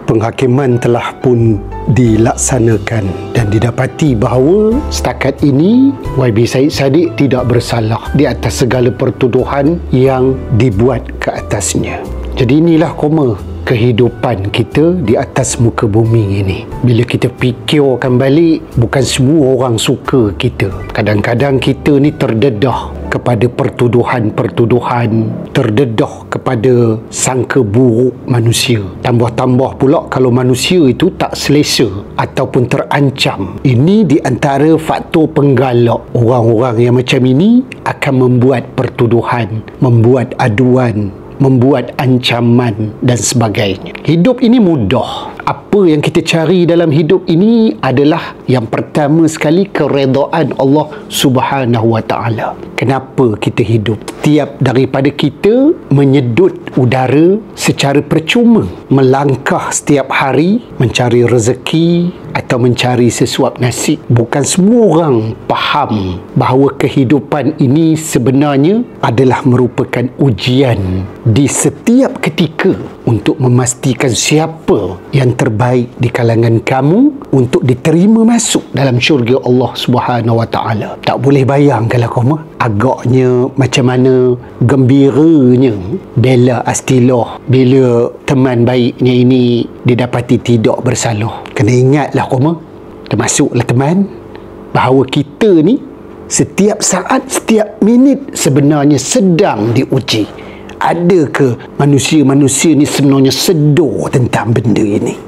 Penghakiman telah pun dilaksanakan dan didapati bahawa setakat ini YB Syed Saddiq tidak bersalah di atas segala pertuduhan yang dibuat ke atasnya. Jadi inilah koma kehidupan kita di atas muka bumi ini. Bila kita fikirkan balik, bukan semua orang suka kita. Kadang-kadang kita ni terdedah kepada pertuduhan-pertuduhan, terdedah kepada sangka buruk manusia. Tambah-tambah pula kalau manusia itu tak selesa ataupun terancam. Ini di antara faktor penggalak. Orang-orang yang macam ini akan membuat pertuduhan, membuat aduan, membuat ancaman dan sebagainya. Hidup ini mudah. Apa yang kita cari dalam hidup ini adalah yang pertama sekali keredaan Allah Subhanahu Wa Taala. Kenapa kita hidup? Tiap daripada kita menyedut udara secara percuma, melangkah setiap hari mencari rezeki atau mencari sesuap nasi. Bukan semua orang faham bahawa kehidupan ini sebenarnya adalah merupakan ujian di setiap ketika untuk memastikan siapa yang terbaik di kalangan kamu untuk diterima masuk dalam syurga Allah Subhanahu Wa Taala. Tak boleh bayangkanlah kamu agaknya macam mana gembiranya Bella Astillah bila teman baiknya ini didapati tidak bersalah. Kena ingatlah kamu, termasuklah teman, bahawa kita ni setiap saat, setiap minit sebenarnya sedang diuji. Adakah manusia-manusia ni sebenarnya sedar tentang benda ini?